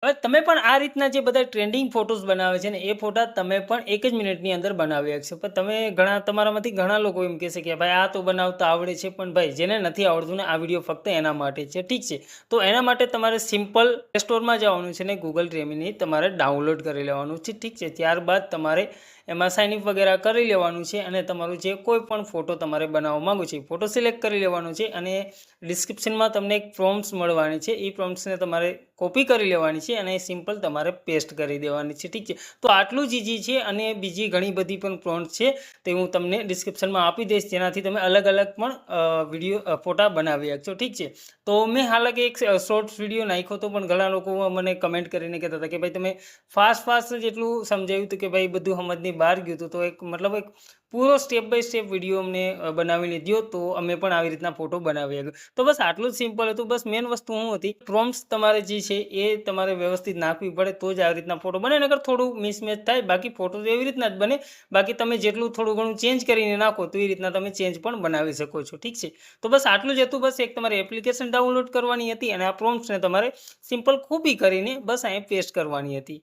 હવે તમે પણ આ રીતના જે બધા ટ્રેન્ડિંગ ફોટોઝ બનાવે છે ને, એ ફોટા તમે પણ 1 જ મિનિટની અંદર બનાવી શકશો. પણ તમે તમારામાંથી ઘણા લોકો એમ કહેશે કે ભાઈ આ તો બનાવતા આવડે છે, પણ ભાઈ જેને નથી આવડતું ને આ વિડીયો ફક્ત એના માટે છે. ઠીક છે, તો એના માટે તમારે સિમ્પલ પ્લે સ્ટોરમાં જવાનું છે ને ગૂગલ જેમિની તમારે ડાઉનલોડ કરી લેવાનું છે. ઠીક છે, ત્યારબાદ તમારે એમાં સાઇન અપ વગેરે કરી લેવાનું છે અને તમારું જે કોઈ પણ ફોટો તમારે બનાવવા માંગો છો એ ફોટો સિલેક્ટ કરી લેવાનો છે અને ડિસ્ક્રિપ્શનમાં તમને એક પ્રોમ્પ્ટ્સ મળવાની છે. એ પ્રોમ્પ્ટ્સને તમારે કોપી કરી લેવાની છે અને સિમ્પલ તમારે પેસ્ટ કરી દેવાની છે. ઠીક છે, તો આટલું જ ઇઝી છે અને બીજી ઘણી બધી પણ પ્રોમ્પ્ટ્સ છે તે હું તમને ડિસ્ક્રિપ્શનમાં આપી દઈશ, જેનાથી તમે અલગ અલગ પણ વિડીયો ફોટા બનાવી શકશો. ઠીક છે, તો મેં હાલાકી એક શોર્ટ્સ વિડીયો નાખ્યો હતો, પણ ઘણા લોકો મને કમેન્ટ કરીને કહેતા હતા કે ભાઈ તમે ફાસ્ટ જેટલું સમજાવ્યું હતું કે ભાઈ બધું સમજની બહાર ગયું હતું, તો એક મતલબ એક પૂરો સ્ટેપ બાય સ્ટેપ વિડીયો અમને બનાવીને દો તો અમે પણ આવી રીતના ફોટો બનાવી શકીએ. તો બસ આટલું જ સિમ્પલ હતું. બસ મેન વસ્તુ શું હતી, પ્રોમ્પ્ટ્સ તમારે જે છે એ તમારે વ્યવસ્થિત નાખવી પડે તો જ આવી રીતના ફોટો બને. નકર થોડું મિસમેચ થાય, બાકી ફોટો તો એવી રીતના જ બને. બાકી તમે જેટલું થોડું ઘણું ચેન્જ કરીને નાખો તો એ રીતના તમે ચેન્જ પણ બનાવી શકો છો. ઠીક છે, તો બસ આટલું જ હતું. બસ એક તમારે એપ્લિકેશન ડાઉનલોડ કરવાની હતી અને આ પ્રોમ્પ્ટ્સને તમારે સિમ્પલ કોપી કરીને બસ અહીં પેસ્ટ કરવાની હતી.